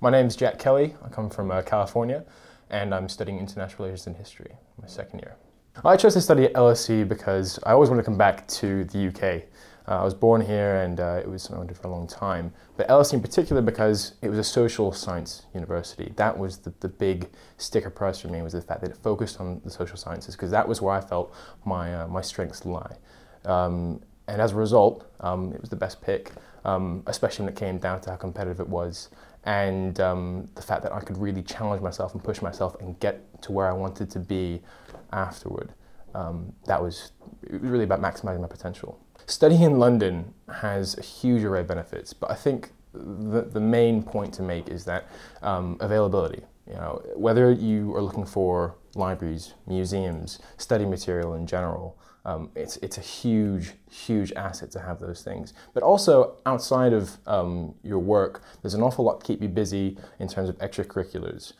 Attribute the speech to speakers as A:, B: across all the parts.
A: My name's Jack Kelly. I come from California, and I'm studying international relations and history, my second year. I chose to study at LSE because I always wanted to come back to the UK. I was born here, and it was something I wanted for a long time. But LSE in particular because it was a social science university. That was the big sticker prize for me, was the fact that it focused on the social sciences, because that was where I felt my strengths lie. And as a result, it was the best pick, especially when it came down to how competitive it was, and the fact that I could really challenge myself and push myself and get to where I wanted to be afterward. That was really about maximizing my potential. Studying in London has a huge array of benefits, but I think the main point to make is that availability. You know, whether you are looking for libraries, museums, study material in general, it's a huge asset to have those things. But also outside of your work, there's an awful lot to keep you busy in terms of extracurriculars.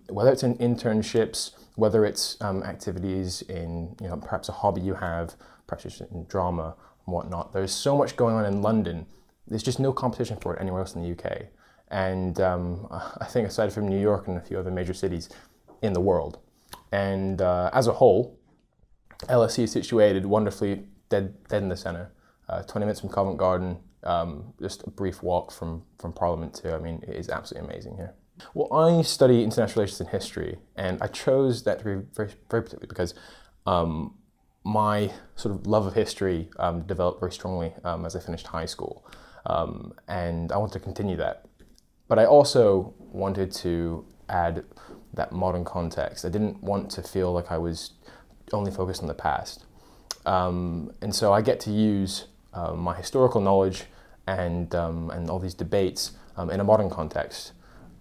A: Whether it's in internships, whether it's activities in perhaps a hobby you have, perhaps it's in drama and whatnot. There's so much going on in London. There's just no competition for it anywhere else in the UK. And I think aside from New York and a few other major cities in the world. And as a whole, LSE is situated wonderfully dead in the centre, 20 minutes from Covent Garden, just a brief walk from Parliament too. I mean, it is absolutely amazing here. Well, I study international relations and history, and I chose that degree very particularly because my sort of love of history developed very strongly as I finished high school, and I want to continue that. But I also wanted to add that modern context. I didn't want to feel like I was only focused on the past. And so I get to use my historical knowledge and all these debates in a modern context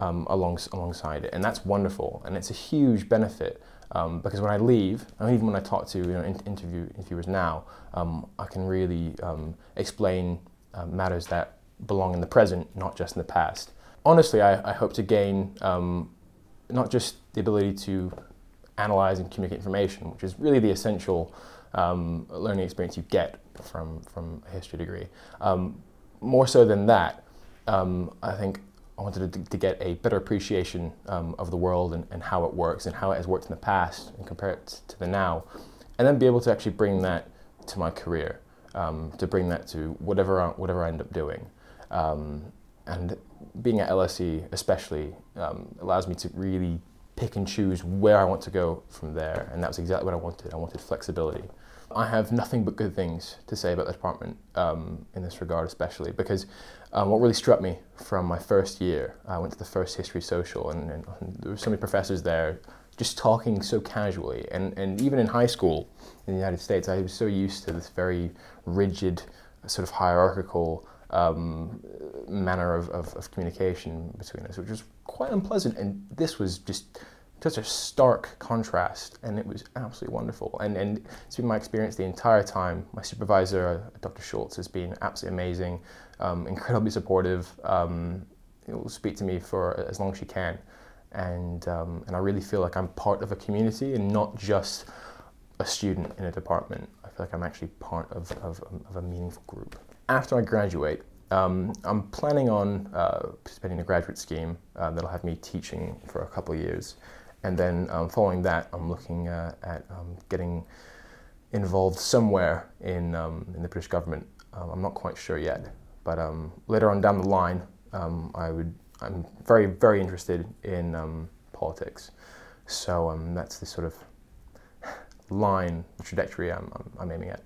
A: alongside it. And that's wonderful. And it's a huge benefit because when I leave, and even when I talk to interviewers now, I can really explain matters that belong in the present, not just in the past. Honestly, I hope to gain not just the ability to analyze and communicate information, which is really the essential learning experience you get from a history degree. More so than that, I think I wanted to get a better appreciation of the world and how it works and how it has worked in the past and compare it to the now, and then be able to actually bring that to my career, to bring that to whatever I end up doing. And being at LSE especially allows me to really pick and choose where I want to go from there, and that was exactly what I wanted. I wanted flexibility. I have nothing but good things to say about the department in this regard, especially because what really struck me from my first year, I went to the first history social, and there were so many professors there just talking so casually, and even in high school in the United States, I was so used to this very rigid, sort of hierarchical manner of communication between us, which was quite unpleasant, and this was just such a stark contrast, and it was absolutely wonderful. And it's been my experience the entire time. My supervisor, Dr. Schultz, has been absolutely amazing, incredibly supportive. He'll speak to me for as long as she can, and I really feel like I'm part of a community and not just a student in a department. I feel like I'm actually part of a meaningful group. After I graduate, I'm planning on participating in a graduate scheme that'll have me teaching for a couple of years. And then following that, I'm looking at getting involved somewhere in the British government. I'm not quite sure yet, but later on down the line, I'm very interested in politics. So that's the sort of line, trajectory I'm aiming at.